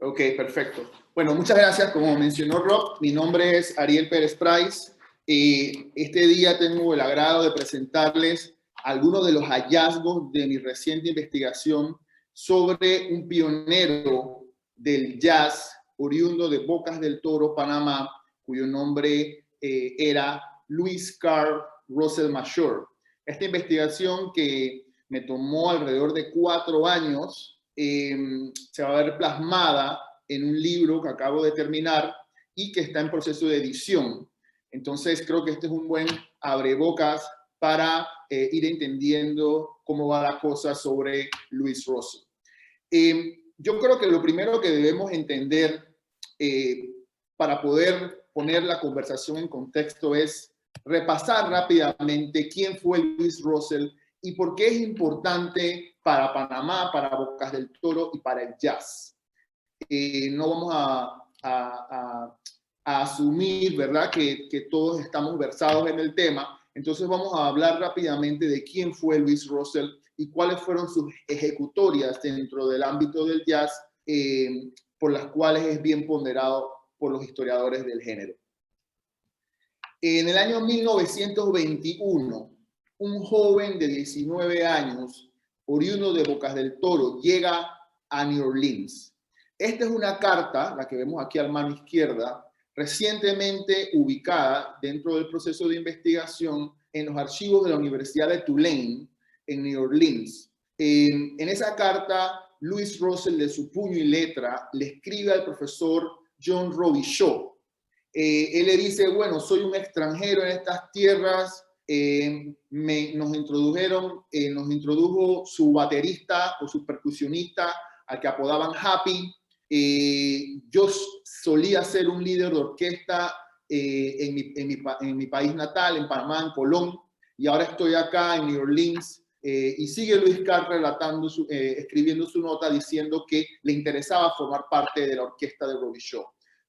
Ok, perfecto. Bueno, muchas gracias. Como mencionó Rob, mi nombre es Ariel Pérez Price. Este día tengo el agrado de presentarles algunos de los hallazgos de mi reciente investigación sobre un pionero del jazz oriundo de Bocas del Toro, Panamá, cuyo nombre era Louis Carl Russell Major. Esta investigación, que me tomó alrededor de 4 años, se va a ver plasmada en un libro que acabo de terminar y que está en proceso de edición. Entonces creo que este es un buen abrebocas para ir entendiendo cómo va la cosa sobre Louis Russell. Yo creo que lo primero que debemos entender para poder poner la conversación en contexto es repasar rápidamente quién fue Louis Russell y por qué es importante para Panamá, para Bocas del Toro y para el jazz. No vamos a asumir, ¿verdad?, que todos estamos versados en el tema. Entonces vamos a hablar rápidamente de quién fue Louis Russell y cuáles fueron sus ejecutorias dentro del ámbito del jazz, por las cuales es bien ponderado por los historiadores del género. En el año 1921, un joven de 19 años, oriundo de Bocas del Toro, llega a New Orleans. Esta es una carta, la que vemos aquí a mano izquierda, recientemente ubicada dentro del proceso de investigación en los archivos de la Universidad de Tulane, en New Orleans. En esa carta, Louis Russell, de su puño y letra, le escribe al profesor John Robichaud. Él le dice, bueno, soy un extranjero en estas tierras, nos introdujo su baterista o su percusionista, al que apodaban Happy. Yo solía ser un líder de orquesta en mi país natal, en Panamá, en Colón, y ahora estoy acá en New Orleans. Y sigue Louis Carl relatando, escribiendo su nota diciendo que le interesaba formar parte de la orquesta de Robichaud.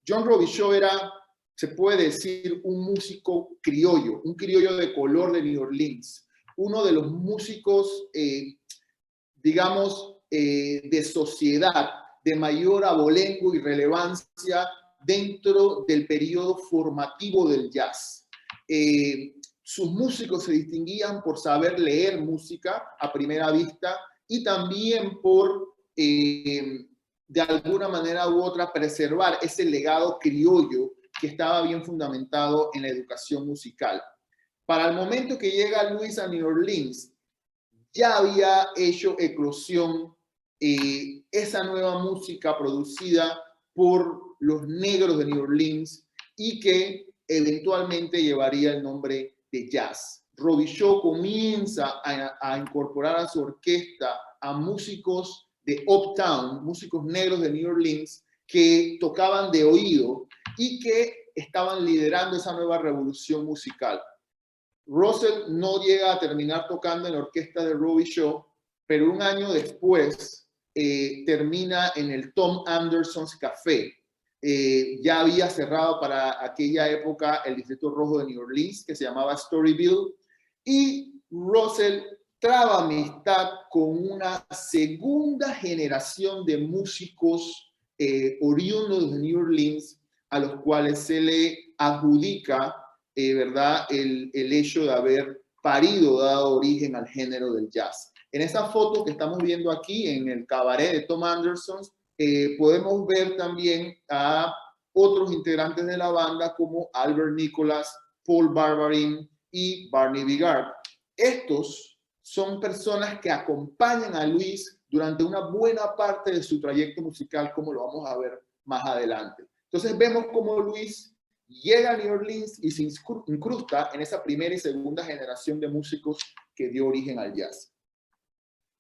John Robichaud era, se puede decir, un músico criollo, un criollo de color de New Orleans, uno de los músicos, digamos, de sociedad de mayor abolengo y relevancia dentro del periodo formativo del jazz. Sus músicos se distinguían por saber leer música a primera vista y también por, de alguna manera u otra, preservar ese legado criollo que estaba bien fundamentado en la educación musical. Para el momento que llega Louis a New Orleans, ya había hecho eclosión esa nueva música producida por los negros de New Orleans y que eventualmente llevaría el nombre de jazz. Robichaud comienza a incorporar a su orquesta a músicos de Uptown, músicos negros de New Orleans, que tocaban de oído y que estaban liderando esa nueva revolución musical. Russell no llega a terminar tocando en la orquesta de Robichaud, pero un año después termina en el Tom Anderson's Café. Ya había cerrado para aquella época el Distrito Rojo de New Orleans, que se llamaba Storyville, y Russell traba amistad con una segunda generación de músicos oriundos de New Orleans, a los cuales se le adjudica ¿verdad? El hecho de haber parido, dado origen al género del jazz. En esa foto que estamos viendo aquí, en el cabaret de Tom Anderson, podemos ver también a otros integrantes de la banda como Albert Nicholas, Paul Barbarin y Barney Bigard. Estos son personas que acompañan a Louis durante una buena parte de su trayecto musical, como lo vamos a ver más adelante. Entonces vemos cómo Louis llega a New Orleans y se incrusta en esa primera y segunda generación de músicos que dio origen al jazz.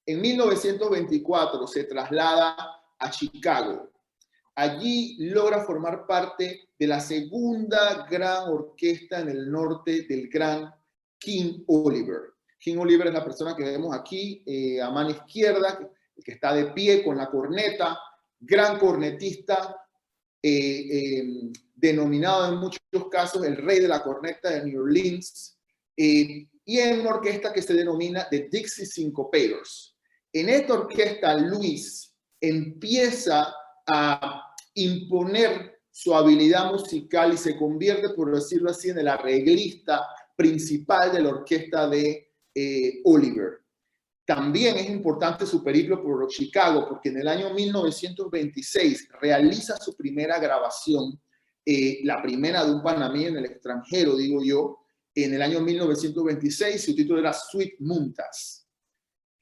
En 1924 se traslada a Chicago. Allí logra formar parte de la segunda gran orquesta en el norte del gran King Oliver. King Oliver es la persona que vemos aquí a mano izquierda, que está de pie con la corneta, gran cornetista, denominado en muchos casos el rey de la corneta de New Orleans, y en una orquesta que se denomina The Dixie Syncopators. En esta orquesta, Louis empieza a imponer su habilidad musical y se convierte, por decirlo así, en el arreglista principal de la orquesta de Oliver. También es importante su periplo por Chicago, porque en el año 1926 realiza su primera grabación, la primera de un panameño en el extranjero, digo yo, en el año 1926. Su título era Sweet Muntas.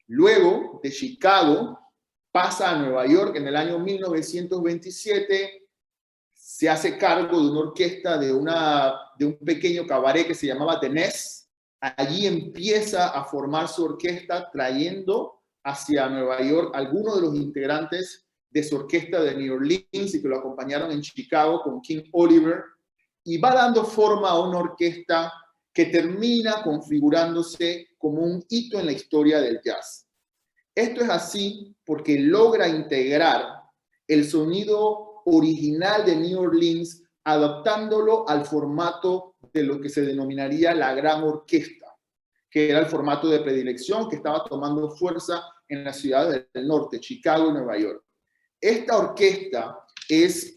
Luego de Chicago pasa a Nueva York en el año 1927, se hace cargo de una orquesta de un pequeño cabaret que se llamaba The Nest. Allí empieza a formar su orquesta, trayendo hacia Nueva York algunos de los integrantes de su orquesta de New Orleans y que lo acompañaron en Chicago con King Oliver, y va dando forma a una orquesta que termina configurándose como un hito en la historia del jazz. Esto es así porque logra integrar el sonido original de New Orleans, adaptándolo al formato de lo que se denominaría la gran orquesta, que era el formato de predilección que estaba tomando fuerza en las ciudades del norte, Chicago y Nueva York. Esta orquesta es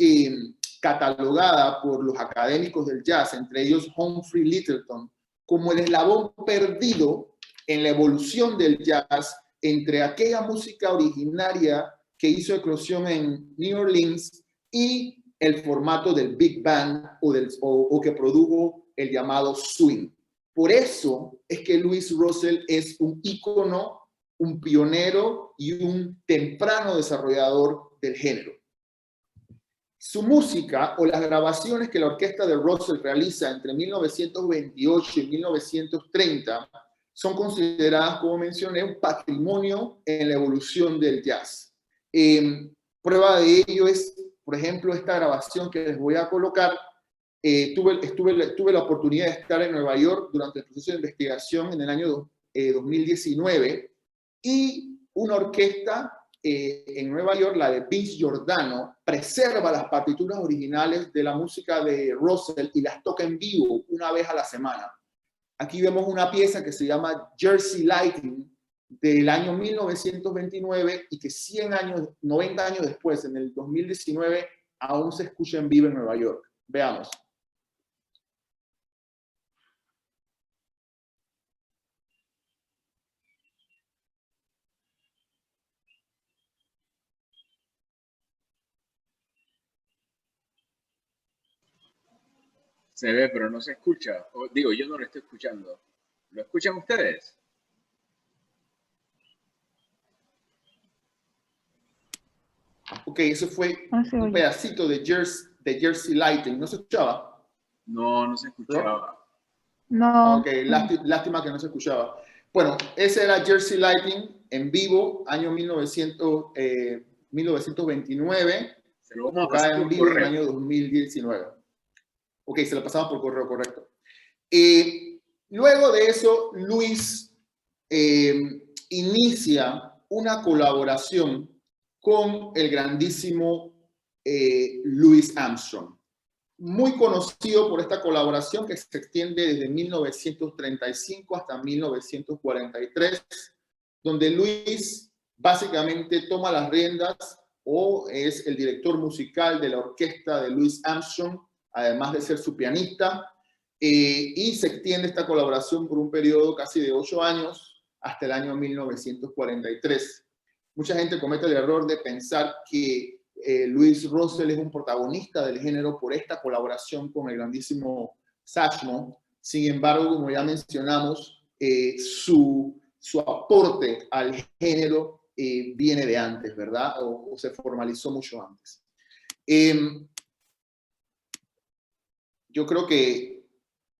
catalogada por los académicos del jazz, entre ellos Humphrey Lyttelton, como el eslabón perdido en la evolución del jazz entre aquella música originaria que hizo eclosión en New Orleans y el formato del Big Band o que produjo el llamado swing. Por eso es que Louis Russell es un ícono, un pionero y un temprano desarrollador del género. Su música o las grabaciones que la orquesta de Russell realiza entre 1928 y 1930 son consideradas, como mencioné, un patrimonio en la evolución del jazz. Prueba de ello es, por ejemplo, esta grabación que les voy a colocar. Tuve la oportunidad de estar en Nueva York durante el proceso de investigación en el año 2019, y una orquesta en Nueva York, la de Vince Giordano, preserva las partituras originales de la música de Russell y las toca en vivo una vez a la semana. Aquí vemos una pieza que se llama Jersey Lightning del año 1929 y que 90 años después, en el 2019, aún se escucha en vivo en Nueva York. Veamos. Se ve, pero no se escucha. Digo, yo no lo estoy escuchando. ¿Lo escuchan ustedes? Ok, eso fue un pedacito de Jersey Lightning. ¿No se escuchaba? No, no se escuchaba. No. Ok, lástima que no se escuchaba. Bueno, ese era Jersey Lightning en vivo, año 1929. Se lo vamos a pasar en vivo en el año 2019. Ok, se lo pasamos por correo, correcto. Luego de eso, Luis inicia una colaboración con el grandísimo Louis Armstrong, muy conocido por esta colaboración que se extiende desde 1935 hasta 1943, donde Louis básicamente toma las riendas o es el director musical de la orquesta de Louis Armstrong, además de ser su pianista, y se extiende esta colaboración por un periodo casi de 8 años hasta el año 1943. Mucha gente comete el error de pensar que Louis Russell es un protagonista del género por esta colaboración con el grandísimo Satchmo. Sin embargo, como ya mencionamos, su aporte al género viene de antes, ¿verdad? O se formalizó mucho antes. Yo creo que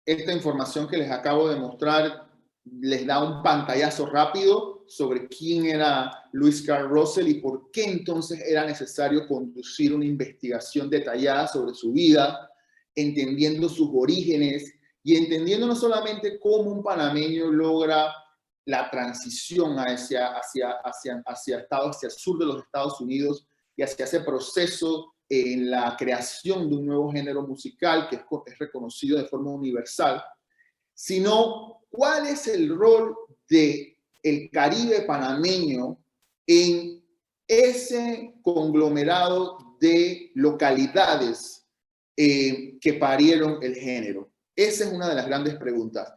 esta información que les acabo de mostrar les da un pantallazo rápido sobre quién era Louis Carl Russell y por qué entonces era necesario conducir una investigación detallada sobre su vida, entendiendo sus orígenes y entendiendo no solamente cómo un panameño logra la transición hacia el sur de los Estados Unidos y hacia ese proceso en la creación de un nuevo género musical que es reconocido de forma universal, sino cuál es el rol del Caribe panameño en ese conglomerado de localidades que parieron el género? Esa es una de las grandes preguntas.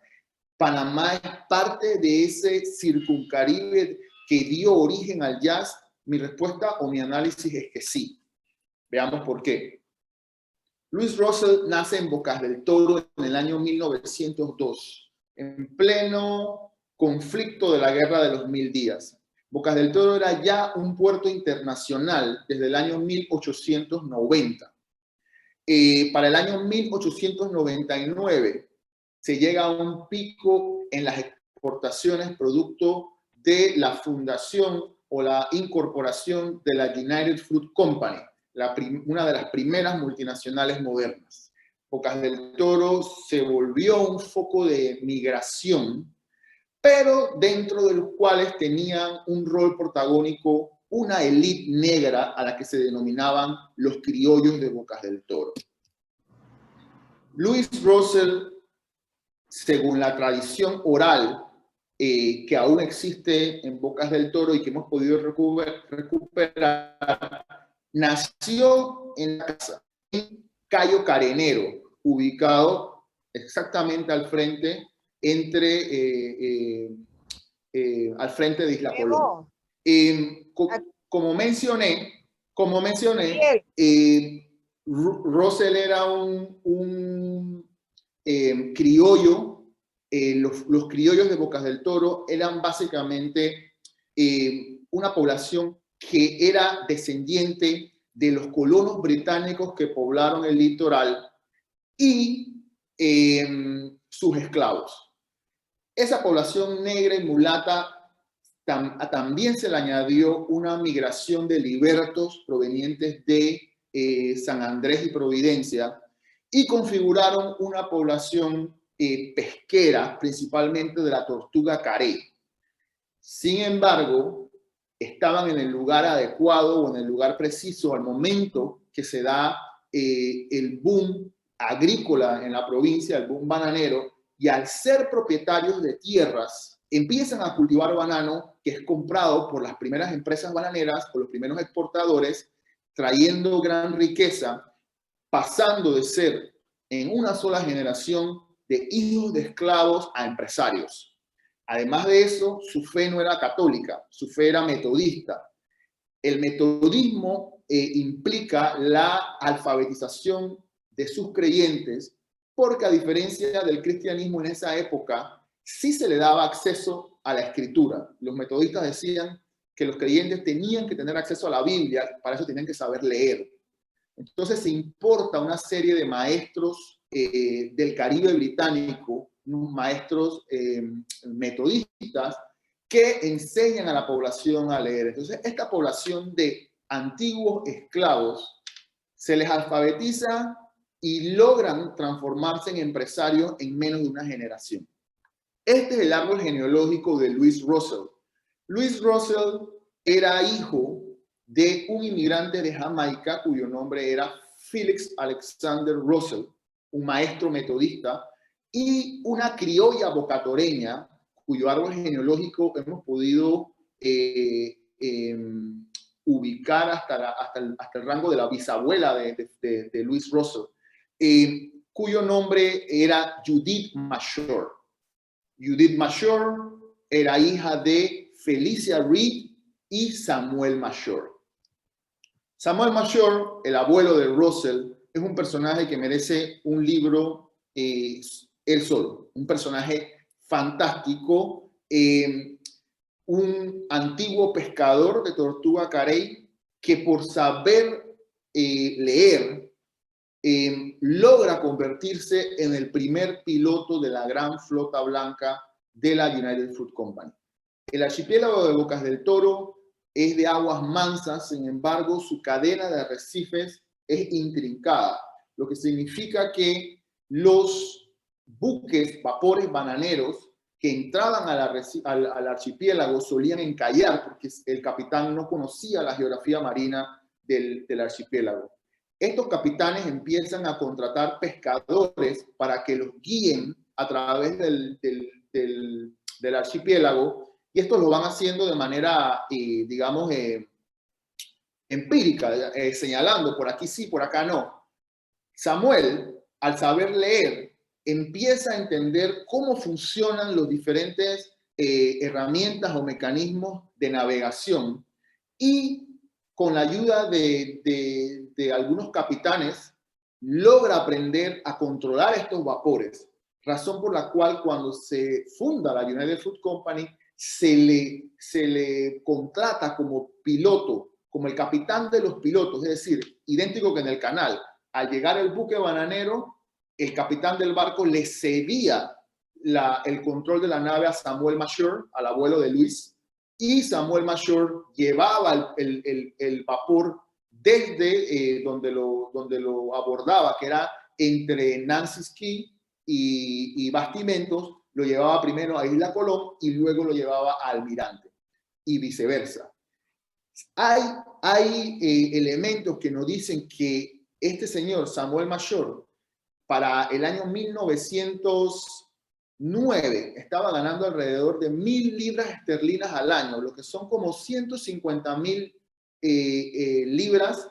¿Panamá es parte de ese circuncaribe que dio origen al jazz? Mi respuesta o mi análisis es que sí. Veamos por qué. Louis Russell nace en Bocas del Toro en el año 1902, en pleno conflicto de la Guerra de los 1000 días. Bocas del Toro era ya un puerto internacional desde el año 1890. Para el año 1899 se llega a un pico en las exportaciones producto de la fundación o la incorporación de la United Fruit Company, una de las primeras multinacionales modernas. Bocas del Toro se volvió un foco de migración, pero dentro de los cuales tenían un rol protagónico una élite negra a la que se denominaban los criollos de Bocas del Toro. Louis Russell, según la tradición oral que aún existe en Bocas del Toro y que hemos podido recuperar, nació en la casa, en Cayo Carenero, ubicado exactamente al frente, al frente de Isla Colón. Como mencioné, Russell era un criollo. Los criollos de Bocas del Toro eran básicamente una población que era descendiente de los colonos británicos que poblaron el litoral y sus esclavos. Esa población negra y mulata también se le añadió una migración de libertos provenientes de San Andrés y Providencia y configuraron una población pesquera, principalmente de la tortuga carey. Sin embargo, estaban en el lugar adecuado o en el lugar preciso al momento que se da el boom agrícola en la provincia, el boom bananero, y al ser propietarios de tierras, empiezan a cultivar banano, que es comprado por las primeras empresas bananeras, por los primeros exportadores, trayendo gran riqueza, pasando de ser en una sola generación de hijos de esclavos a empresarios. Además de eso, su fe no era católica, su fe era metodista. El metodismo implica la alfabetización de sus creyentes, porque a diferencia del cristianismo en esa época, sí se le daba acceso a la escritura. Los metodistas decían que los creyentes tenían que tener acceso a la Biblia, para eso tenían que saber leer. Entonces se importa una serie de maestros del Caribe británico, unos maestros metodistas, que enseñan a la población a leer. Entonces esta población de antiguos esclavos se les alfabetiza y logran transformarse en empresarios en menos de una generación. Este es el árbol genealógico de Louis Russell. Louis Russell era hijo de un inmigrante de Jamaica cuyo nombre era Felix Alexander Russell, un maestro metodista, y una criolla bocatoreña cuyo árbol genealógico hemos podido ubicar hasta el rango de la bisabuela de Louis Russell, cuyo nombre era Judith Mashore. Judith Mashore era hija de Felicia Reed y Samuel Mashore. Samuel Mashore, el abuelo de Russell, es un personaje que merece un libro él solo, un personaje fantástico, un antiguo pescador de tortuga carey que por saber leer logra convertirse en el primer piloto de la gran flota blanca de la United Fruit Company. El archipiélago de Bocas del Toro es de aguas mansas, sin embargo, su cadena de arrecifes es intrincada, lo que significa que los buques, vapores bananeros que entraban al archipiélago solían encallar porque el capitán no conocía la geografía marina del archipiélago. Estos capitanes empiezan a contratar pescadores para que los guíen a través del archipiélago, y estos lo van haciendo de manera, digamos, empírica, señalando por aquí sí, por acá no. Samuel, al saber leer, empieza a entender cómo funcionan los diferentes herramientas o mecanismos de navegación y con la ayuda de algunos capitanes logra aprender a controlar estos vapores, razón por la cual cuando se funda la United Fruit Company se le contrata como piloto, como el capitán de los pilotos, es decir, idéntico que en el canal. Al llegar el buque bananero, el capitán del barco le cedía el control de la nave a Samuel Mashore, al abuelo de Luis, y Samuel Mashore llevaba el vapor desde donde lo abordaba, que era entre Nancy's Key y Bastimentos, lo llevaba primero a Isla Colón y luego lo llevaba a Almirante, y viceversa. Hay elementos que nos dicen que este señor, Samuel Mashore, para el año 1909 estaba ganando alrededor de 1.000 libras esterlinas al año, lo que son como 150.000 libras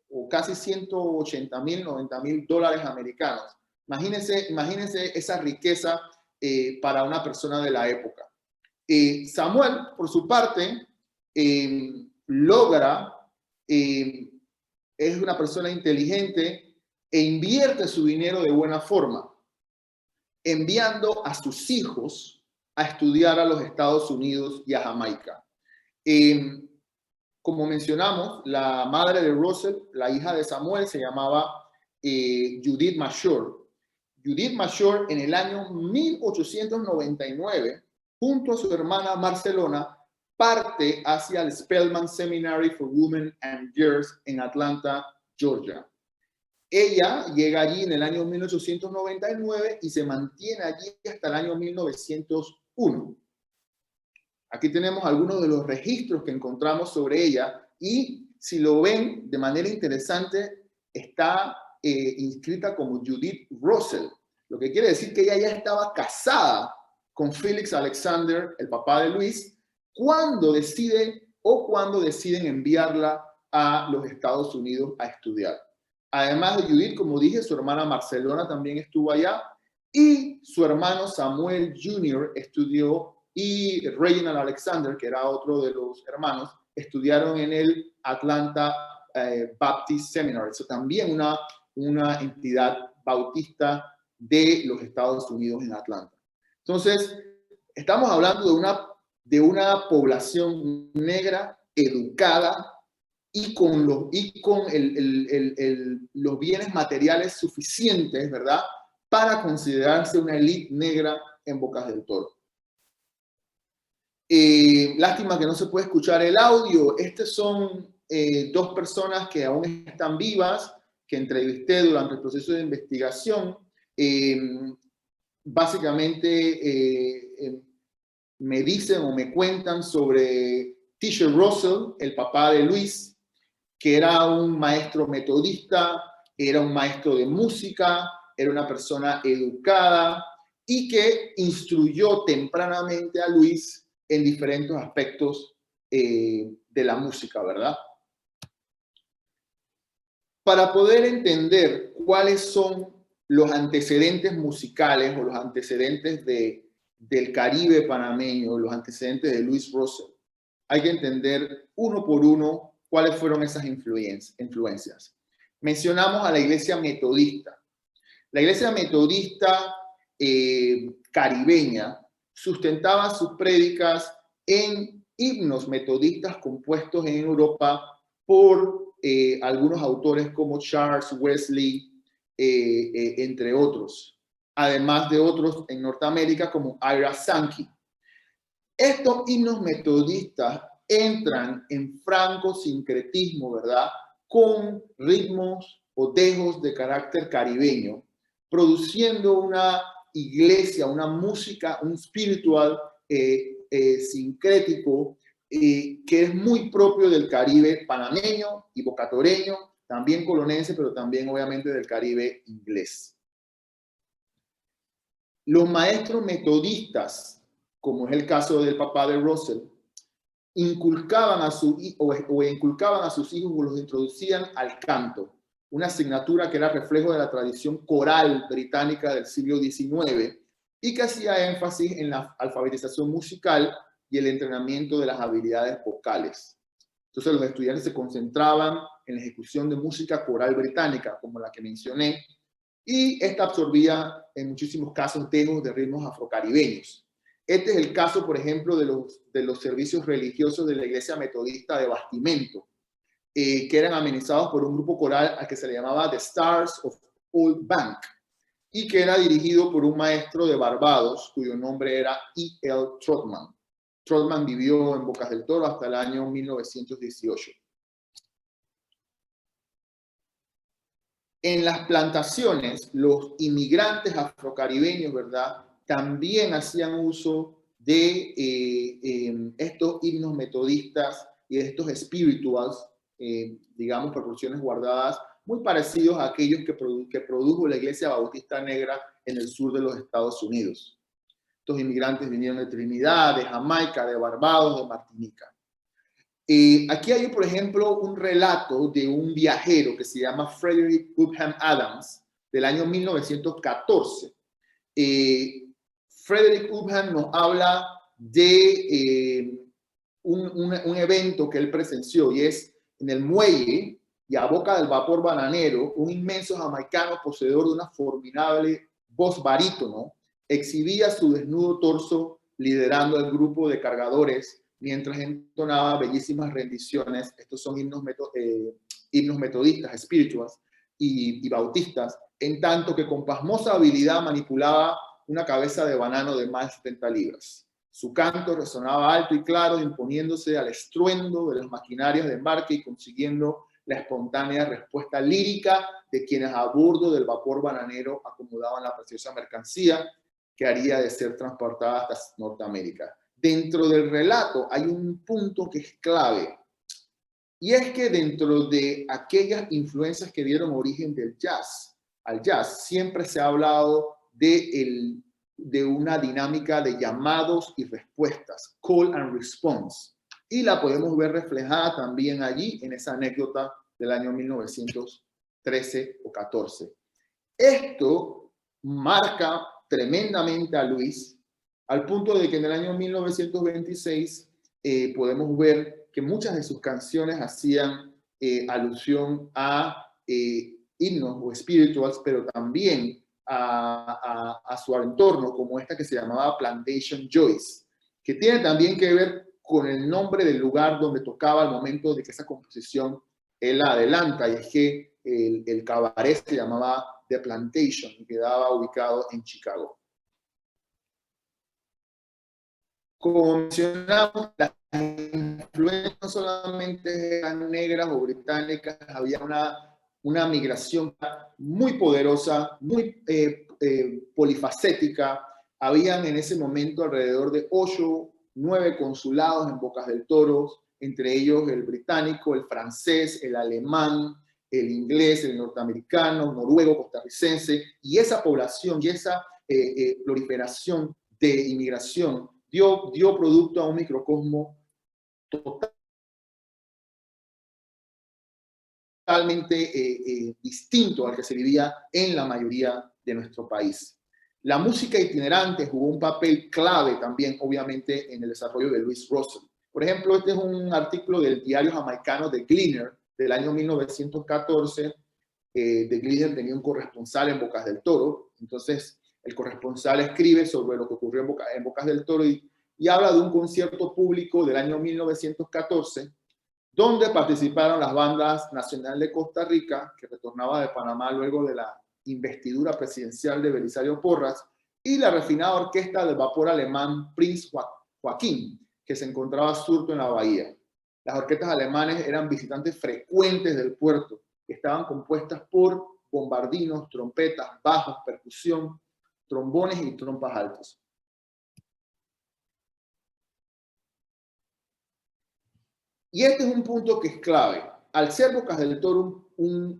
o casi 180.000, 90.000 dólares americanos. Imagínense esa riqueza para una persona de la época. Samuel, por su parte, logra, es una persona inteligente e invierte su dinero de buena forma, enviando a sus hijos a estudiar a los Estados Unidos y a Jamaica. Como mencionamos, la madre de Russell, la hija de Samuel, se llamaba Judith Mashore. Judith Mashore, en el año 1899, junto a su hermana Marcelona, parte hacia el Spelman Seminary for Women and Girls en Atlanta, Georgia. Ella llega allí en el año 1899 y se mantiene allí hasta el año 1901. Aquí tenemos algunos de los registros que encontramos sobre ella y si lo ven de manera interesante, está inscrita como Judith Russell, lo que quiere decir que ella ya estaba casada con Felix Alexander, el papá de Luis, cuando deciden enviarla a los Estados Unidos a estudiar. Además de Judith, como dije, su hermana Marcelona también estuvo allá y su hermano Samuel Jr. estudió y Reginald Alexander, que era otro de los hermanos, estudiaron en el Atlanta Baptist Seminary, eso también una entidad bautista de los Estados Unidos en Atlanta. Entonces, estamos hablando de una población negra educada y con los bienes materiales suficientes, ¿verdad?, para considerarse una élite negra en Bocas del Toro. Lástima que no se puede escuchar el audio. Estas son dos personas que aún están vivas, que entrevisté durante el proceso de investigación. Básicamente me dicen o me cuentan sobre T.J. Russell, el papá de Luis, que era un maestro metodista, era un maestro de música, era una persona educada y que instruyó tempranamente a Luis en diferentes aspectos de la música, ¿verdad? Para poder entender cuáles son los antecedentes musicales o los antecedentes del Caribe panameño, los antecedentes de Luis Russell, hay que entender uno por uno cuáles fueron esas influencias. Mencionamos a la iglesia metodista. La iglesia metodista caribeña sustentaba sus prédicas en himnos metodistas compuestos en Europa por algunos autores como Charles Wesley, entre otros, además de otros en Norteamérica como Ira Sankey. Estos himnos metodistas entran en franco sincretismo, ¿verdad?, con ritmos o dejos de carácter caribeño, produciendo una iglesia, una música, un espiritual sincrético que es muy propio del Caribe panameño y bocatoreño, también colonense, pero también obviamente del Caribe inglés. Los maestros metodistas, como es el caso del papá de Russell, inculcaban a inculcaban a sus hijos o los introducían al canto, una asignatura que era reflejo de la tradición coral británica del siglo XIX y que hacía énfasis en la alfabetización musical y el entrenamiento de las habilidades vocales. Entonces los estudiantes se concentraban en la ejecución de música coral británica, como la que mencioné, y esta absorbía en muchísimos casos dejos de ritmos afrocaribeños. Este es el caso, por ejemplo, de los servicios religiosos de la Iglesia Metodista de Bastimento, que eran amenizados por un grupo coral al que se le llamaba The Stars of Old Bank, y que era dirigido por un maestro de Barbados, cuyo nombre era E.L. Trotman. Trotman vivió en Bocas del Toro hasta el año 1918. En las plantaciones, los inmigrantes afrocaribeños, ¿verdad?, también hacían uso de estos himnos metodistas y de estos spirituals, digamos, proporciones guardadas, muy parecidos a aquellos que produjo la Iglesia Bautista Negra en el sur de los Estados Unidos. Estos inmigrantes vinieron de Trinidad, de Jamaica, de Barbados, de Martinica. Aquí hay, por ejemplo, un relato de un viajero que se llama Frederick Upham Adams, del año 1914. Frederick Upham nos habla de un evento que él presenció, y es en el muelle y a boca del vapor bananero, un inmenso jamaicano poseedor de una formidable voz barítono exhibía su desnudo torso liderando el grupo de cargadores mientras entonaba bellísimas rendiciones. Estos son himnos metodistas, spirituals y bautistas, en tanto que con pasmosa habilidad manipulaba una cabeza de banano de más de 70 libras. Su canto resonaba alto y claro, imponiéndose al estruendo de las maquinarias de embarque y consiguiendo la espontánea respuesta lírica de quienes a bordo del vapor bananero acomodaban la preciosa mercancía que haría de ser transportada hasta Norteamérica. Dentro del relato hay un punto que es clave, y es que dentro de aquellas influencias que dieron origen al jazz, siempre se ha hablado de una dinámica de llamados y respuestas, call and response, y la podemos ver reflejada también allí en esa anécdota del año 1913 o 14. Esto marca tremendamente a Luis, al punto de que en el año 1926 podemos ver que muchas de sus canciones hacían alusión a himnos o spirituals, pero también a su entorno, como esta que se llamaba Plantation Joyce, que tiene también que ver con el nombre del lugar donde tocaba al momento de que esa composición él la adelanta, y es que el cabaret se llamaba The Plantation y quedaba ubicado en Chicago. Como mencionamos, las influencias no solamente eran negras o británicas, había una migración muy poderosa, muy polifacética. Habían en ese momento alrededor de 8, 9 consulados en Bocas del Toro, entre ellos el británico, el francés, el alemán, el inglés, el norteamericano, noruego, costarricense, y esa población y esa proliferación de inmigración dio producto a un microcosmo totalmente distinto al que se vivía en la mayoría de nuestro país. La música itinerante jugó un papel clave también, obviamente, en el desarrollo de Louis Russell. Por ejemplo, este es un artículo del diario jamaicano The Gleaner del año 1914. The Gleaner tenía un corresponsal en Bocas del Toro, entonces el corresponsal escribe sobre lo que ocurrió en Bocas del Toro y habla de un concierto público del año 1914 donde participaron las bandas Nacional de Costa Rica, que retornaba de Panamá luego de la investidura presidencial de Belisario Porras, y la refinada orquesta del vapor alemán Prinz Joachim, que se encontraba surto en la bahía. Las orquestas alemanes eran visitantes frecuentes del puerto, que estaban compuestas por bombardinos, trompetas, bajos, percusión, trombones y trompas altos. Y este es un punto que es clave. Al ser Bocas del Toro un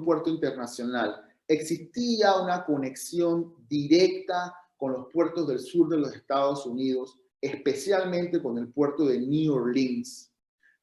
puerto internacional, existía una conexión directa con los puertos del sur de los Estados Unidos especialmente con el puerto de New Orleans.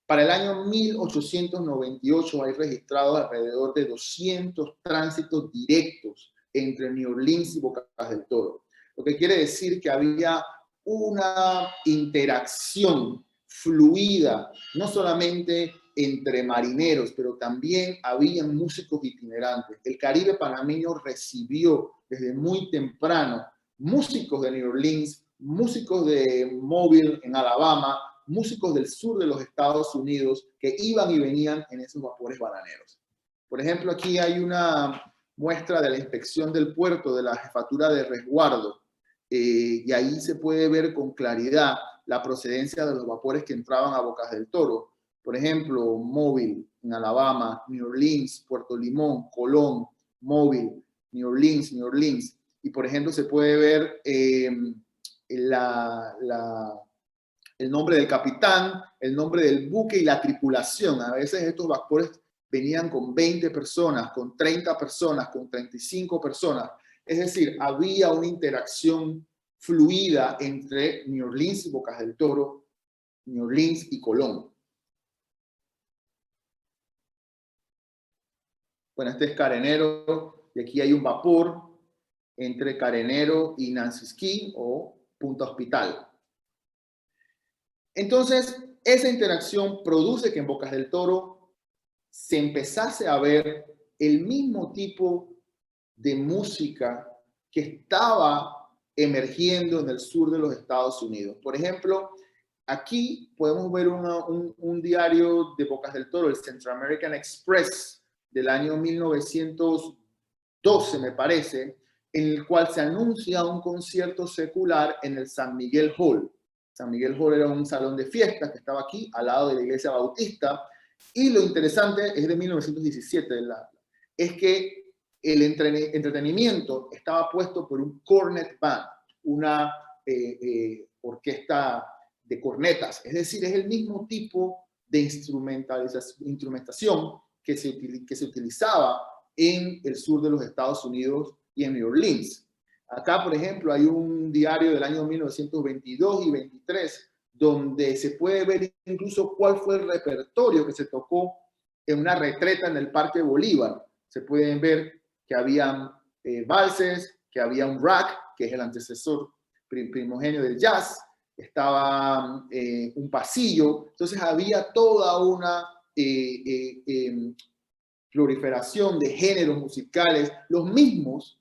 Para el año 1898 hay registrados alrededor de 200 tránsitos directos entre New Orleans y Bocas del Toro, lo que quiere decir que había una interacción fluida, no solamente entre marineros, pero también habían músicos itinerantes. El Caribe panameño recibió desde muy temprano músicos de New Orleans, músicos de Mobile en Alabama, músicos del sur de los Estados Unidos que iban y venían en esos vapores bananeros. Por ejemplo, aquí hay una muestra de la inspección del puerto de la jefatura de resguardo, y ahí se puede ver con claridad la procedencia de los vapores que entraban a Bocas del Toro. Por ejemplo, Mobile en Alabama, New Orleans, Puerto Limón, Colón, Mobile, New Orleans, New Orleans. Y por ejemplo, se puede ver el nombre del capitán, el nombre del buque y la tripulación. A veces estos vapores venían con 20 personas, con 30 personas, con 35 personas. Es decir, había una interacción fluida entre New Orleans y Bocas del Toro, New Orleans y Colón. Bueno, este es Carenero y aquí hay un vapor entre Carenero y Nancisquí o Punta Hospital. Entonces, esa interacción produce que en Bocas del Toro se empezase a ver el mismo tipo de música que estaba emergiendo en el sur de los Estados Unidos. Por ejemplo, aquí podemos ver un diario de Bocas del Toro, el Central American Express, del año 1912, me parece, en el cual se anuncia un concierto secular en el San Miguel Hall. San Miguel Hall era un salón de fiestas que estaba aquí, al lado de la iglesia bautista, y lo interesante es de 1917, es que el entretenimiento estaba puesto por un cornet band, una orquesta de cornetas, es decir, es el mismo tipo de instrumentación que se utilizaba en el sur de los Estados Unidos y en New Orleans. Acá, por ejemplo, hay un diario del año 1922 y 23, donde se puede ver incluso cuál fue el repertorio que se tocó en una retreta en el Parque Bolívar. Se pueden ver que habían valses, que había un rack, que es el antecesor primogenio del jazz, estaba un pasillo, entonces había toda una proliferación de géneros musicales, los mismos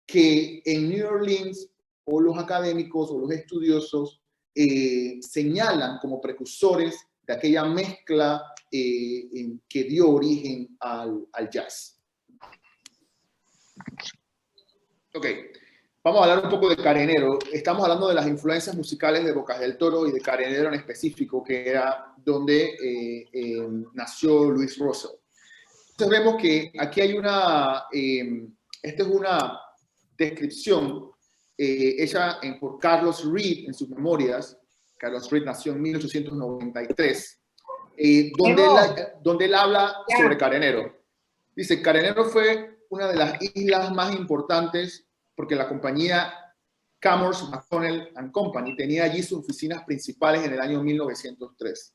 que en New Orleans o los académicos o los estudiosos señalan como precursores de aquella mezcla que dio origen al jazz. Ok, vamos a hablar un poco de Carenero. Estamos hablando de las influencias musicales de Bocas del Toro y de Carenero en específico, que era donde nació Louis Russell. Entonces vemos que aquí hay esta es una descripción hecha por Carlos Reed en sus memorias. Carlos Reed nació en 1893, donde él habla sobre Carenero. Dice, Carenero fue una de las islas más importantes porque la compañía Commerce, McConnell and Company tenía allí sus oficinas principales en el año 1903.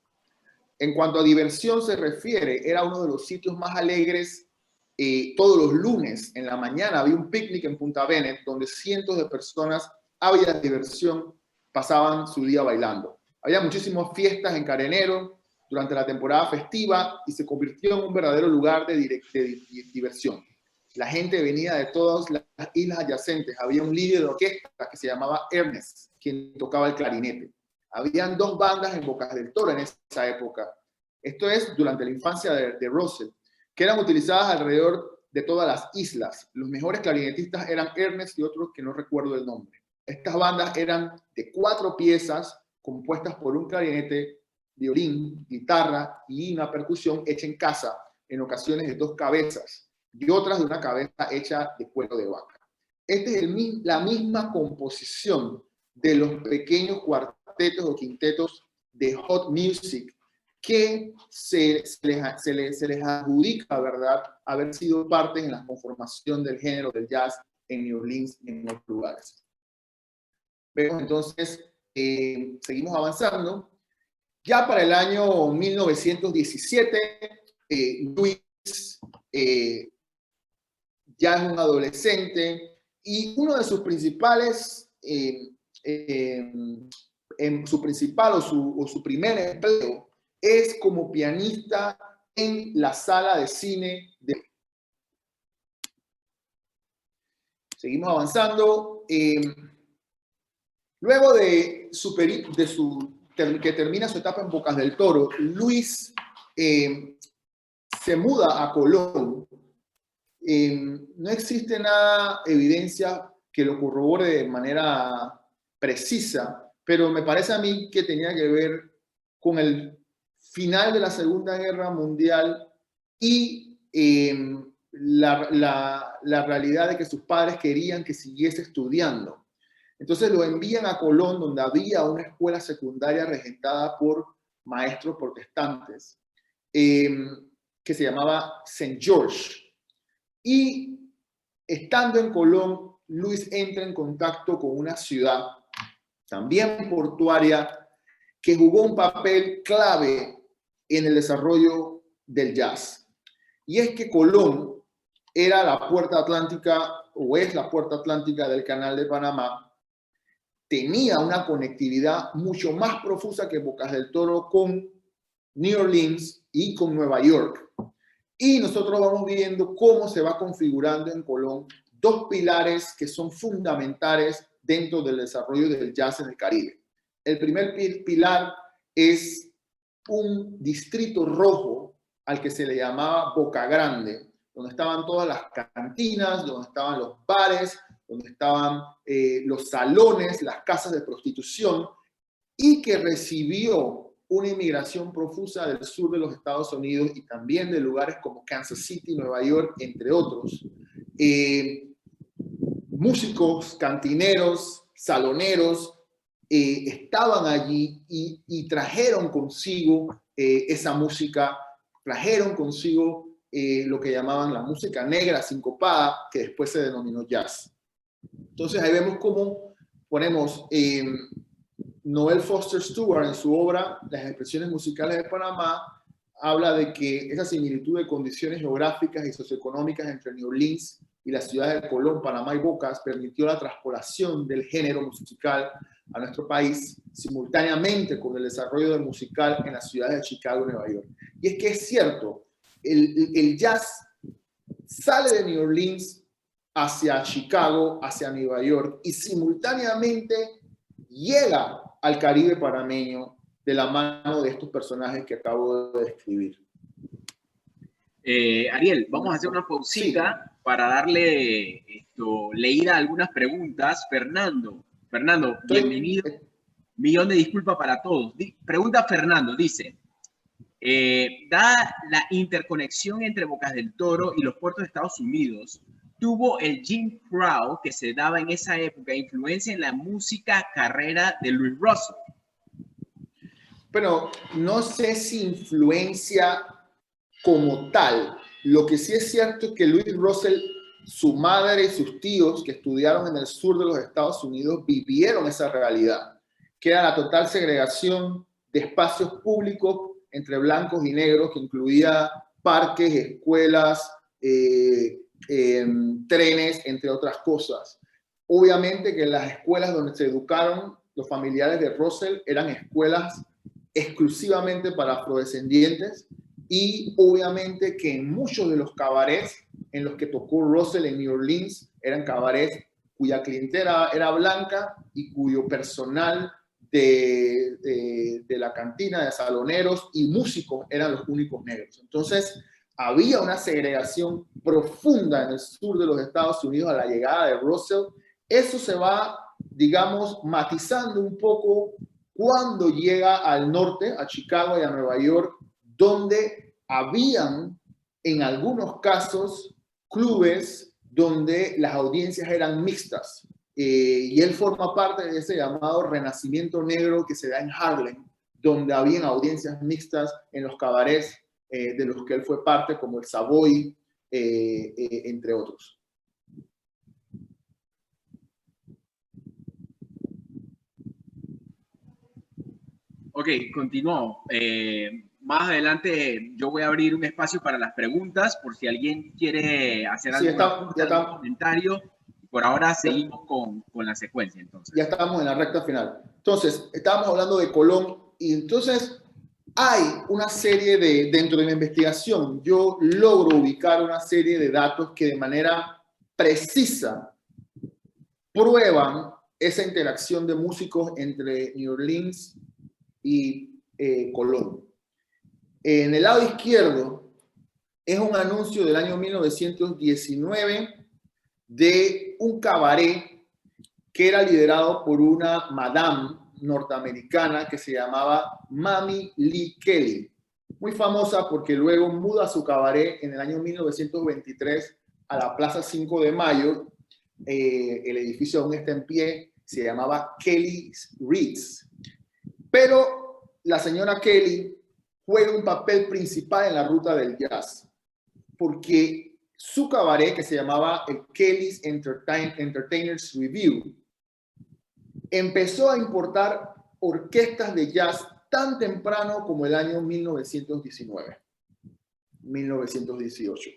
En cuanto a diversión se refiere, era uno de los sitios más alegres. Todos los lunes en la mañana había un picnic en Punta Bennett donde cientos de personas ávidas de diversión pasaban su día bailando. Había muchísimas fiestas en Carenero durante la temporada festiva y se convirtió en un verdadero lugar de diversión. La gente venía de todas las islas adyacentes. Había un líder de orquesta que se llamaba Ernest, quien tocaba el clarinete. Habían 2 bandas en Bocas del Toro en esa época. Esto es durante la infancia de Russell, que eran utilizadas alrededor de todas las islas. Los mejores clarinetistas eran Ernest y otros que no recuerdo el nombre. Estas bandas eran de 4 piezas compuestas por un clarinete, violín, guitarra y una percusión hecha en casa, en ocasiones de 2 cabezas y otras de una cabeza hecha de cuero de vaca. Esta es la misma composición de los pequeños cuartetos o quintetos de hot music que se les adjudica, ¿verdad?, haber sido parte en la conformación del género del jazz en New Orleans y en otros lugares. Vemos entonces seguimos avanzando. Ya para el año 1917, Luis ya es un adolescente y uno de sus principales, su principal o su primer empleo es como pianista en la sala de cine de... Seguimos avanzando. Luego de que termina su etapa en Bocas del Toro, Luis se muda a Colón. No existe nada, evidencia que lo corrobore de manera precisa, pero me parece a mí que tenía que ver con el final de la Segunda Guerra Mundial y la realidad de que sus padres querían que siguiese estudiando. Entonces lo envían a Colón, donde había una escuela secundaria regentada por maestros protestantes, que se llamaba St. George. Y estando en Colón, Luis entra en contacto con una ciudad, también portuaria, que jugó un papel clave en el desarrollo del jazz. Y es que Colón era la puerta atlántica, o es la puerta atlántica del Canal de Panamá. Tenía una conectividad mucho más profusa que Bocas del Toro con New Orleans y con Nueva York. Y nosotros vamos viendo cómo se va configurando en Colón dos pilares que son fundamentales dentro del desarrollo del jazz en el Caribe. El primer pilar es un distrito rojo al que se le llamaba Boca Grande, donde estaban todas las cantinas, donde estaban los bares, donde estaban los salones, las casas de prostitución, y que recibió una inmigración profusa del sur de los Estados Unidos y también de lugares como Kansas City, Nueva York, entre otros. Músicos, cantineros, saloneros estaban allí y trajeron consigo esa música, trajeron consigo lo que llamaban la música negra sincopada, que después se denominó jazz. Entonces ahí vemos cómo ponemos Noel Foster Stewart en su obra Las expresiones musicales de Panamá habla de que esa similitud de condiciones geográficas y socioeconómicas entre New Orleans y la ciudad de Colón, Panamá y Bocas permitió la transpolación del género musical a nuestro país simultáneamente con el desarrollo del musical en las ciudades de Chicago y Nueva York. Y es que es cierto, el jazz sale de New Orleans hacia Chicago, hacia Nueva York y simultáneamente llega al Caribe panameño de la mano de estos personajes que acabo de describir. Ariel, vamos a hacer una pausita para darle leída a algunas preguntas. Fernando, bienvenido. Millón de disculpas para todos. Pregunta Fernando, dice, dada la interconexión entre Bocas del Toro y los puertos de Estados Unidos, ¿tuvo el Jim Crow que se daba en esa época influencia en la música carrera de Louis Russell? Pero no sé si influencia como tal. Lo que sí es cierto es que Louis Russell, su madre y sus tíos que estudiaron en el sur de los Estados Unidos vivieron esa realidad, que era la total segregación de espacios públicos entre blancos y negros, que incluía parques, escuelas, trenes, entre otras cosas. Obviamente que las escuelas donde se educaron los familiares de Russell eran escuelas exclusivamente para afrodescendientes y obviamente que en muchos de los cabarets en los que tocó Russell en New Orleans eran cabarets cuya clientela era blanca y cuyo personal de la cantina, de saloneros y músicos eran los únicos negros. Entonces había una segregación profunda en el sur de los Estados Unidos a la llegada de Russell. Eso se va, digamos, matizando un poco cuando llega al norte, a Chicago y a Nueva York, donde habían, en algunos casos, clubes donde las audiencias eran mixtas. Y él forma parte de ese llamado renacimiento negro que se da en Harlem, donde habían audiencias mixtas en los cabarets de los que él fue parte, como el Savoy, entre otros. Ok, continuó. Más adelante yo voy a abrir un espacio para las preguntas por si alguien quiere hacer Sí, alguna ya pregunta, algún está, comentario. Por ahora ya, seguimos con la secuencia ya entonces. estamos en la recta final. Entonces, estábamos hablando de Colón y entonces hay una serie dentro de la investigación, yo logro ubicar una serie de datos que de manera precisa prueban esa interacción de músicos entre New Orleans y Colón. En el lado izquierdo es un anuncio del año 1919 de un cabaret que era liderado por una madame norteamericana que se llamaba Mamie Lee Kelly, muy famosa porque luego muda su cabaret en el año 1923 a la Plaza 5 de Mayo. El edificio aún está en pie, se llamaba Kelly's Ritz. Pero la señora Kelly juega un papel principal en la ruta del jazz, porque su cabaret, que se llamaba el Kelly's Entertainers Review, empezó a importar orquestas de jazz tan temprano como el año 1919, 1918.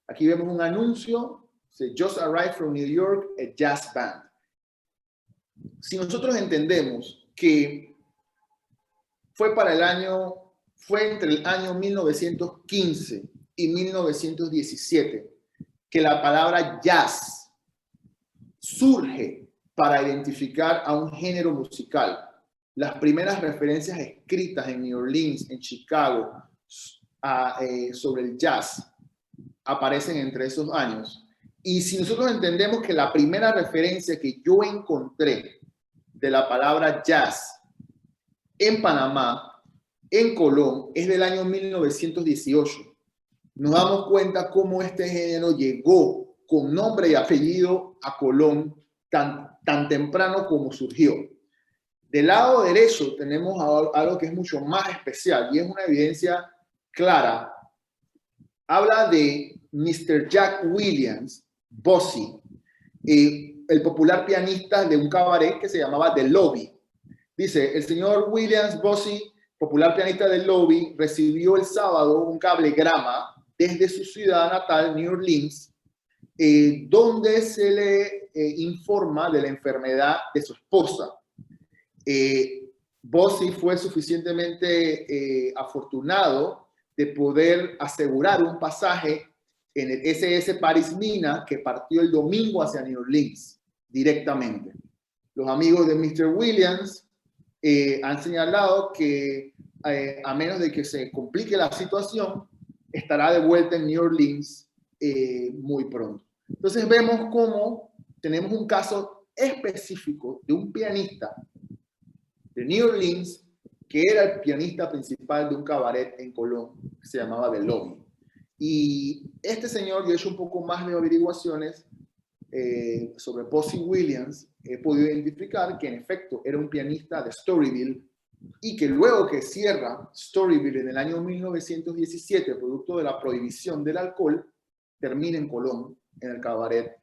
Aquí vemos un anuncio, dice, Just arrived from New York, a jazz band. Si nosotros entendemos que fue entre el año 1915 y 1917 que la palabra jazz surge para identificar a un género musical. Las primeras referencias escritas en New Orleans, en Chicago, sobre el jazz aparecen entre esos años. Y si nosotros entendemos que la primera referencia que yo encontré de la palabra jazz en Panamá, en Colón, es del año 1918, nos damos cuenta cómo este género llegó con nombre y apellido a Colón tan temprano como surgió. Del lado derecho tenemos algo que es mucho más especial y es una evidencia clara. Habla de Mr. Jack Williams, Bossy, el popular pianista de un cabaret que se llamaba The Lobby. Dice, el señor Williams Bossy, popular pianista del Lobby, recibió el sábado un cablegrama desde su ciudad natal, New Orleans, donde se le informa de la enfermedad de su esposa. Bossy fue suficientemente afortunado de poder asegurar un pasaje en el SS Paris Mina que partió el domingo hacia New Orleans directamente. Los amigos de Mr. Williams han señalado que a menos de que se complique la situación, estará de vuelta en New Orleans muy pronto. Entonces vemos cómo tenemos un caso específico de un pianista de New Orleans que era el pianista principal de un cabaret en Colón que se llamaba The Lobby. Y este señor, yo he hecho un poco más de averiguaciones sobre Bossy Williams, he podido identificar que en efecto era un pianista de Storyville y que luego que cierra Storyville en el año 1917, producto de la prohibición del alcohol, termina en Colón, en el cabaret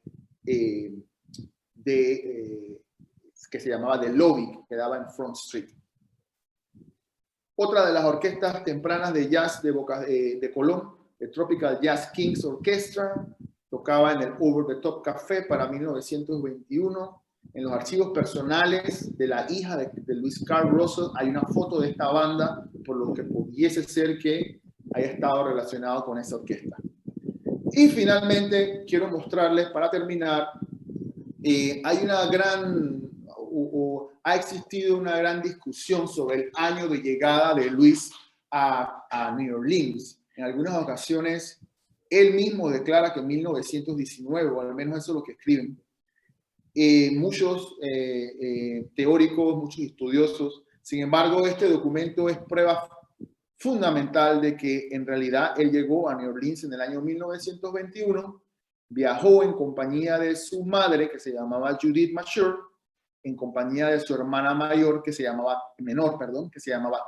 que se llamaba The Lobby, que quedaba en Front Street. Otra de las orquestas tempranas de jazz de Colón, el Tropical Jazz Kings Orchestra, tocaba en el Over the Top Café para 1921. En los archivos personales de la hija de Louis Carl Russell hay una foto de esta banda, por lo que pudiese ser que haya estado relacionado con esa orquesta. Y finalmente quiero mostrarles, para terminar, ha existido una gran discusión sobre el año de llegada de Louis a New Orleans. En algunas ocasiones, él mismo declara que en 1919, o al menos eso es lo que escriben. Muchos teóricos, muchos estudiosos. Sin embargo, este documento es prueba fundamental de que en realidad él llegó a New Orleans en el año 1921, viajó en compañía de su madre, que se llamaba Judith Masur, en compañía de su hermana menor, que se llamaba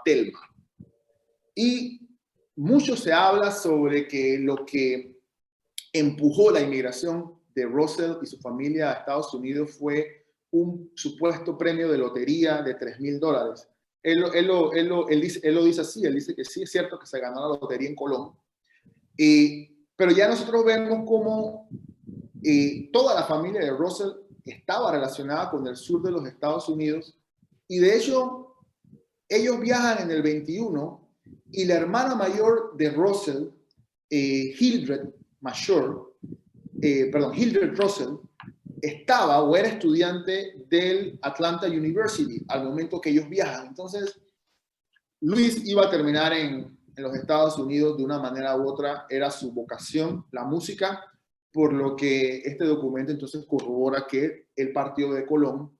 Thelma. Y mucho se habla sobre que lo que empujó la inmigración de Russell y su familia a Estados Unidos fue un supuesto premio de lotería de $3,000. él lo dice así, él dice que sí, es cierto que se ganó la lotería en Colón, pero ya nosotros vemos cómo toda la familia de Russell estaba relacionada con el sur de los Estados Unidos, y de hecho ellos viajan en el 21 y la hermana mayor de Russell, Hildred Russell, estaba o era estudiante del Atlanta University al momento que ellos viajan. Entonces, Luis iba a terminar en los Estados Unidos de una manera u otra, era su vocación, la música, por lo que este documento entonces corrobora que él partió de Colón,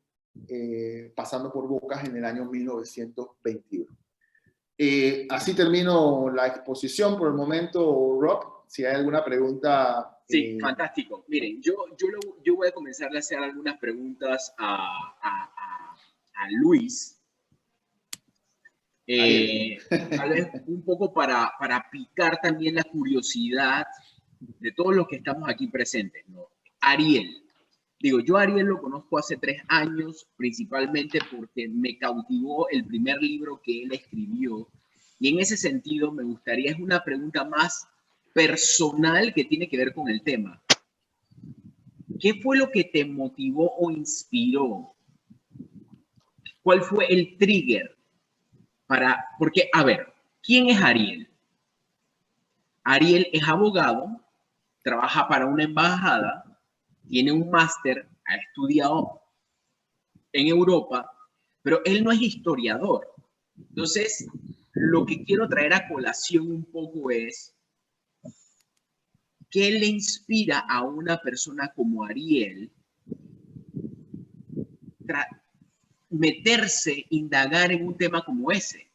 pasando por Bocas en el año 1921. Así termino la exposición por el momento, Rob. Si hay alguna pregunta. Sí, fantástico. Miren, yo voy a comenzar a hacer algunas preguntas a Luis. Tal vez un poco para picar también la curiosidad de todos los que estamos aquí presentes, ¿no? Ariel. Digo, yo a Ariel lo conozco hace 3 años, principalmente porque me cautivó el primer libro que él escribió. Y en ese sentido me gustaría, es una pregunta más personal que tiene que ver con el tema. ¿Qué fue lo que te motivó o inspiró? ¿Cuál fue el trigger? Porque, a ver, ¿quién es Ariel? Ariel es abogado, trabaja para una embajada, tiene un máster, ha estudiado en Europa, pero él no es historiador. Entonces, lo que quiero traer a colación un poco es ¿qué le inspira a una persona como Ariel meterse, indagar en un tema como ese?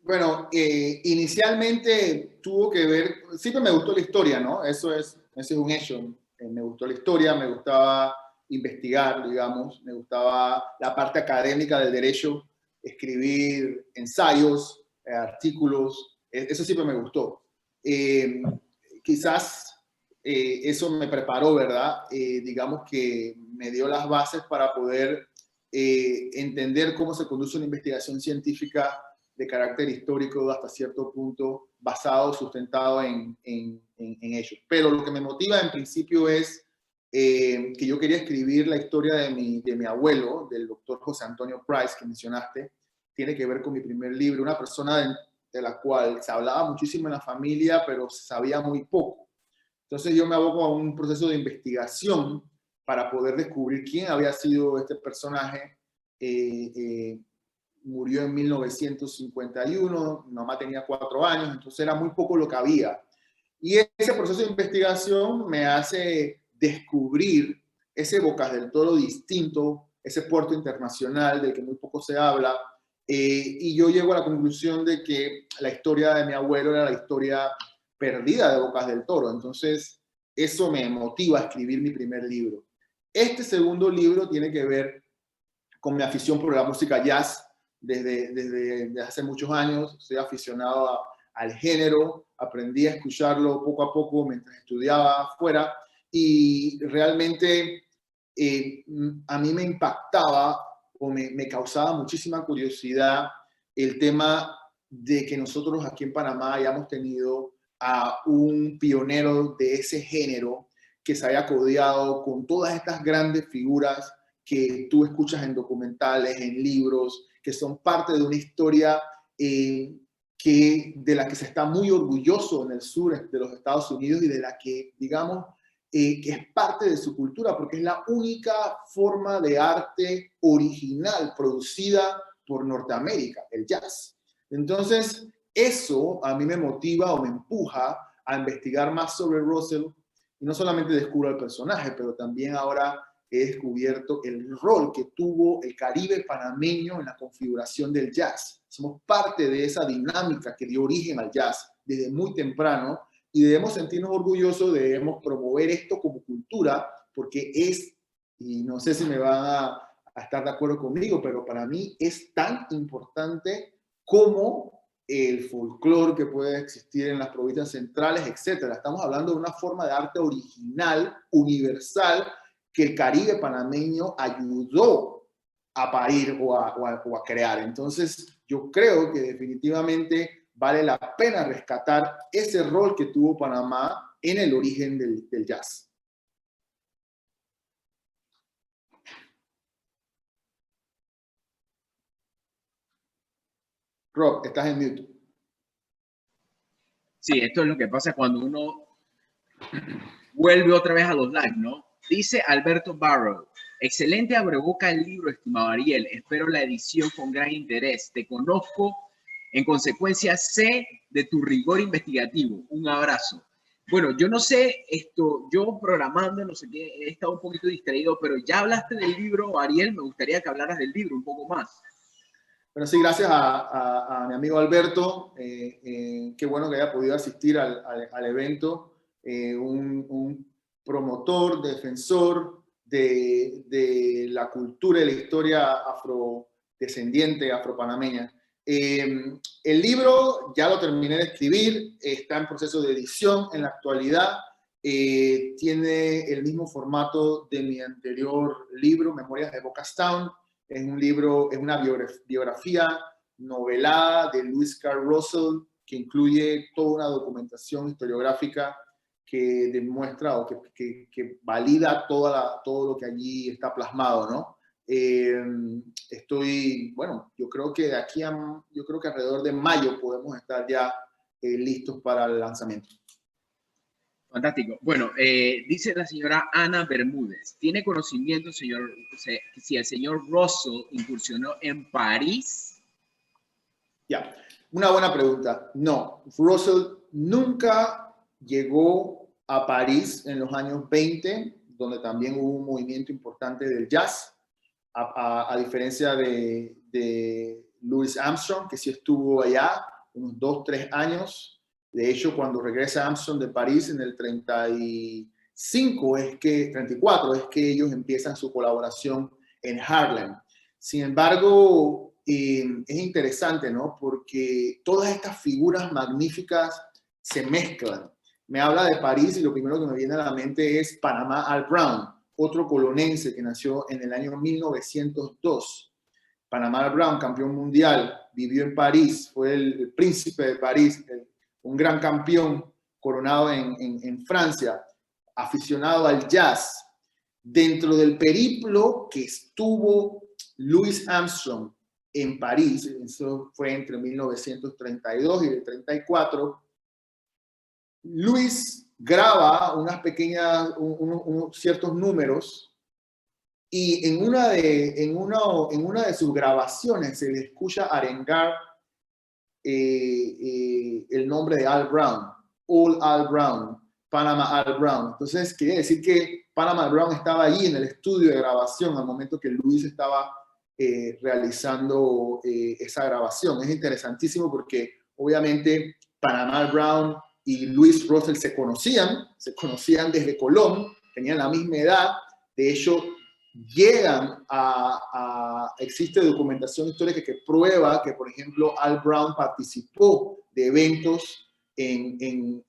Bueno, inicialmente tuvo que ver, siempre me gustó la historia, ¿no? Ese es un hecho. Me gustó la historia, me gustaba investigar, digamos, me gustaba la parte académica del derecho, escribir ensayos, artículos, eso siempre me gustó. Quizás eso me preparó, ¿verdad? Digamos que me dio las bases para poder entender cómo se conduce una investigación científica de carácter histórico hasta cierto punto, basado, sustentado en ellos. Pero lo que me motiva en principio es que yo quería escribir la historia de mi abuelo, del doctor José Antonio Price, que mencionaste. Tiene que ver con mi primer libro, una persona de la cual se hablaba muchísimo en la familia, pero se sabía muy poco. Entonces yo me aboco a un proceso de investigación para poder descubrir quién había sido este personaje. Murió en 1951, mi mamá tenía 4 años, entonces era muy poco lo que había. Y ese proceso de investigación me hace descubrir ese Bocas del Toro distinto, ese puerto internacional del que muy poco se habla, y yo llego a la conclusión de que la historia de mi abuelo era la historia perdida de Bocas del Toro. Entonces, eso me motiva a escribir mi primer libro. Este segundo libro tiene que ver con mi afición por la música jazz. Desde hace muchos años soy aficionado al género, aprendí a escucharlo poco a poco mientras estudiaba afuera, y realmente a mí me impactaba o me causaba muchísima curiosidad el tema de que nosotros aquí en Panamá hayamos tenido a un pionero de ese género que se haya codeado con todas estas grandes figuras que tú escuchas en documentales, en libros, que son parte de una historia de la que se está muy orgulloso en el sur de los Estados Unidos, y de la que, digamos, que es parte de su cultura, porque es la única forma de arte original producida por Norteamérica, el jazz. Entonces, eso a mí me motiva o me empuja a investigar más sobre Russell, y no solamente descubro el personaje, pero también ahora he descubierto el rol que tuvo el Caribe panameño en la configuración del jazz. Somos parte de esa dinámica que dio origen al jazz desde muy temprano, y debemos sentirnos orgullosos, debemos promover esto como cultura, porque es, y no sé si me van a estar de acuerdo conmigo, pero para mí es tan importante como el folclore que puede existir en las provincias centrales, etc. Estamos hablando de una forma de arte original, universal, que el Caribe panameño ayudó a parir o a crear. Entonces, yo creo que definitivamente vale la pena rescatar ese rol que tuvo Panamá en el origen del jazz. Rob, estás en mute. Sí, esto es lo que pasa cuando uno vuelve otra vez a los live, ¿no? Dice Alberto Barrow, excelente abreboca el libro, estimado Ariel. Espero la edición con gran interés. Te conozco, en consecuencia sé de tu rigor investigativo. Un abrazo. Bueno, yo no sé esto, yo programando, no sé qué, he estado un poquito distraído, pero ya hablaste del libro, Ariel, me gustaría que hablaras del libro un poco más. Bueno, sí, gracias a mi amigo Alberto. Qué bueno que haya podido asistir al evento. Un promotor, defensor de la cultura y la historia afrodescendiente, afropanameña. El libro ya lo terminé de escribir, está en proceso de edición en la actualidad. Tiene el mismo formato de mi anterior libro, Memorias de Bocastown. Es un libro, es una biografía novelada de Lewis Carroll Russell que incluye toda una documentación historiográfica que demuestra o que valida todo lo que allí está plasmado, ¿no? Bueno, yo creo que yo creo que alrededor de mayo podemos estar ya listos para el lanzamiento. Fantástico. Bueno, dice la señora Ana Bermúdez, ¿tiene conocimiento, señor, si el señor Russell incursionó en París? Ya, una buena pregunta. No, Russell nunca llegó a París en los años 20, donde también hubo un movimiento importante del jazz, a diferencia de Louis Armstrong, que sí estuvo allá unos 2, 3 años. De hecho, cuando regresa Armstrong de París en el 34 es que ellos empiezan su colaboración en Harlem. Sin embargo, es interesante, ¿no? Porque todas estas figuras magníficas se mezclan. Me habla de París y lo primero que me viene a la mente es Panamá Al Brown, otro colonense que nació en el año 1902. Panamá Al Brown, campeón mundial, vivió en París, fue el príncipe de París, un gran campeón coronado en Francia, aficionado al jazz. Dentro del periplo que estuvo Louis Armstrong en París, eso fue entre 1932 y el 34, Louis graba ciertos números y en una de sus grabaciones se le escucha arengar el nombre de Al Brown, All Al Brown, Panama Al Brown. Entonces, quería decir que Panama Al Brown estaba ahí en el estudio de grabación al momento que Louis estaba realizando esa grabación. Es interesantísimo porque, obviamente, Panama Al Brown y Louis Russell se conocían desde Colón, tenían la misma edad. De hecho, existe documentación histórica que prueba que, por ejemplo, Al Brown participó de eventos en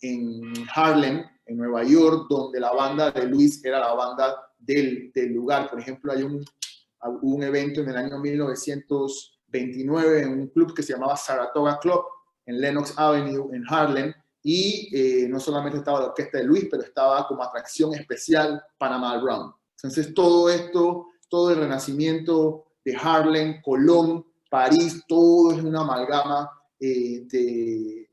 Harlem, en Nueva York, donde la banda de Louis era la banda del lugar. Por ejemplo, hubo un evento en el año 1929 en un club que se llamaba Saratoga Club, en Lenox Avenue, en Harlem, y no solamente estaba la orquesta de Louis, pero estaba como atracción especial Panama Al Brown. Entonces, todo esto, todo el renacimiento de Harlem, Colón, París, todo es una amalgama de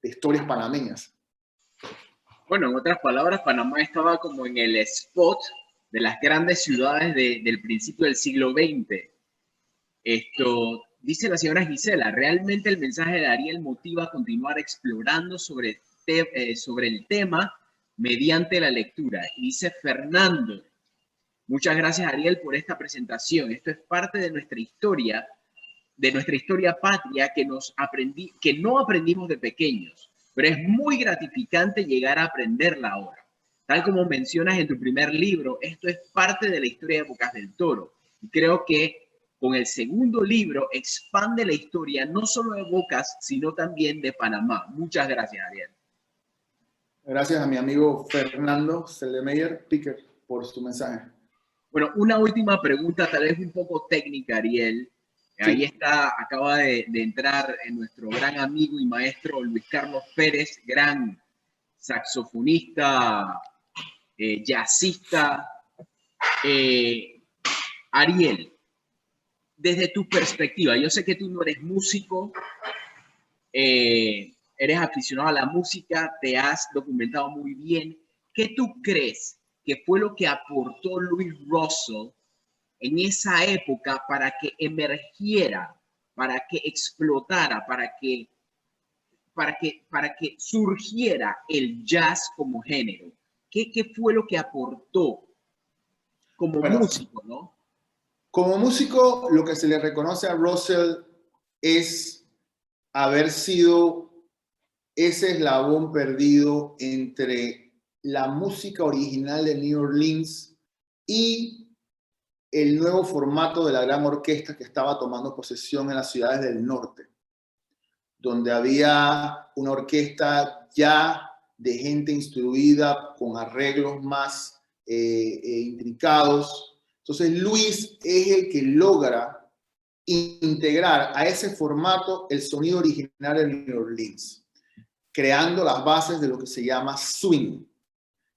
historias panameñas. Bueno, en otras palabras, Panamá estaba como en el spot de las grandes ciudades del principio del siglo XX. Esto, dice la señora Gisela, realmente el mensaje de Ariel motiva a continuar explorando sobre el tema mediante la lectura. Y dice Fernando, muchas gracias Ariel por esta presentación. Esto es parte de nuestra historia patria que no aprendimos de pequeños, pero es muy gratificante llegar a aprenderla ahora. Tal como mencionas en tu primer libro, esto es parte de la historia de Bocas del Toro. Y creo que con el segundo libro expande la historia no solo de Bocas, sino también de Panamá. Muchas gracias, Ariel. Gracias a mi amigo Fernando Seldemeyer Piquer por su mensaje. Bueno, una última pregunta, tal vez un poco técnica, Ariel. Ahí Sí. está, acaba de entrar nuestro gran amigo y maestro Luis Carlos Pérez, gran saxofonista, jazzista. Ariel, desde tu perspectiva, yo sé que tú no eres músico, eres aficionado a la música, te has documentado muy bien. ¿Qué tú crees que fue lo que aportó Louis Russell en esa época para que emergiera, para que explotara, para que surgiera el jazz como género? ¿Qué fue lo que aportó como Bueno, músico, no? como músico, lo que se le reconoce a Russell es haber sido ese eslabón perdido entre la música original de New Orleans y el nuevo formato de la gran orquesta que estaba tomando posesión en las ciudades del norte, donde había una orquesta ya de gente instruida con arreglos más intricados. Entonces Luis es el que logra integrar a ese formato el sonido original de New Orleans, creando las bases de lo que se llama swing,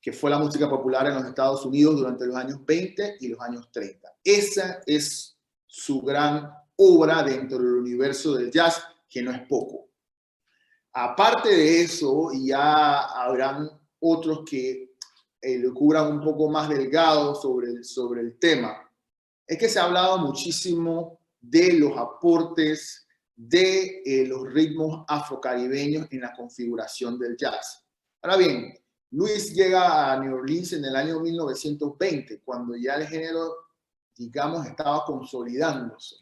que fue la música popular en los Estados Unidos durante los años 20 y los años 30. Esa es su gran obra dentro del universo del jazz, que no es poco. Aparte de eso, ya habrán otros que lo cubran un poco más delgado sobre el tema. Es que se ha hablado muchísimo de los aportes de los ritmos afrocaribeños en la configuración del jazz. Ahora bien, Luis llega a New Orleans en el año 1920, cuando ya el género, digamos, estaba consolidándose.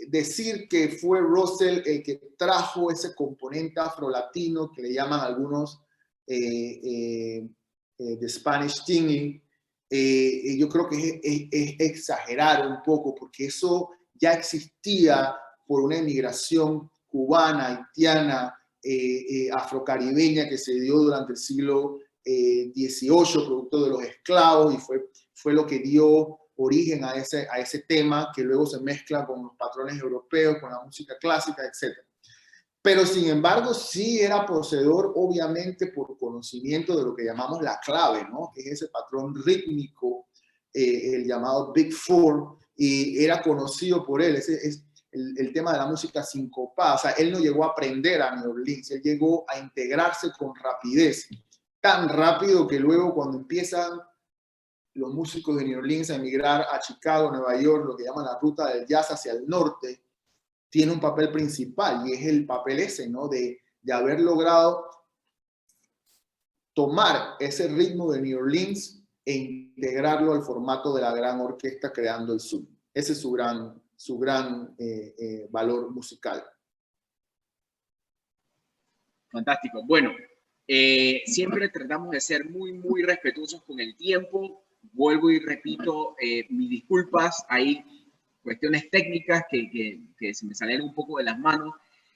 Decir que fue Russell el que trajo ese componente afrolatino que le llaman algunos de Spanish Singing, yo creo que es exagerar un poco, porque eso ya existía por una emigración cubana, haitiana, afrocaribeña que se dio durante el siglo XVIII, producto de los esclavos, y fue lo que dio origen a ese tema que luego se mezcla con los patrones europeos, con la música clásica, etc. Pero sin embargo sí era poseedor, obviamente, por conocimiento de lo que llamamos la clave, ¿no? Que es ese patrón rítmico, el llamado Big Four, y era conocido por él. Ese es el tema de la música sincopada. O sea, él no llegó a aprender a New Orleans, él llegó a integrarse con rapidez, tan rápido que luego cuando empiezan los músicos de New Orleans a emigrar a Chicago, Nueva York, lo que llaman la ruta del jazz hacia el norte, tiene un papel principal, y es el papel ese, ¿no? De haber logrado tomar ese ritmo de New Orleans e integrarlo al formato de la gran orquesta, creando el swing. Ese es su gran valor musical. Fantástico. Bueno, siempre tratamos de ser muy respetuosos con el tiempo. Vuelvo y repito, mis disculpas, hay cuestiones técnicas que se me salieron un poco de las manos.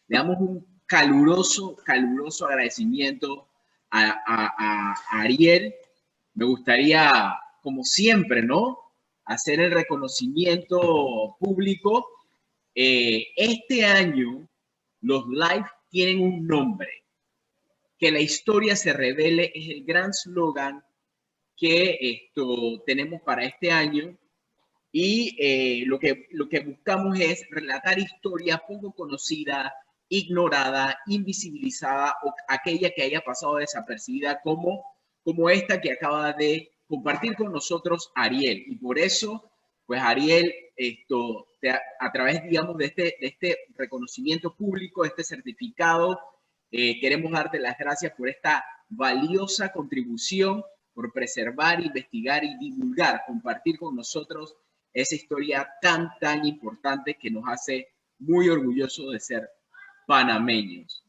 Le damos un caluroso agradecimiento a Ariel. Me gustaría, como siempre, ¿no?, hacer el reconocimiento público. Este año los live tienen un nombre. Que la historia se revele es el gran slogan que tenemos para este año, y lo que buscamos es relatar historia poco conocida, ignorada, invisibilizada, o aquella que haya pasado desapercibida, como esta que acaba de compartir con nosotros Ariel. Y por eso, pues Ariel, a través, digamos, de este reconocimiento público, este certificado, queremos darte las gracias por esta valiosa contribución, por preservar, investigar y divulgar, compartir con nosotros esa historia tan importante que nos hace muy orgullosos de ser panameños.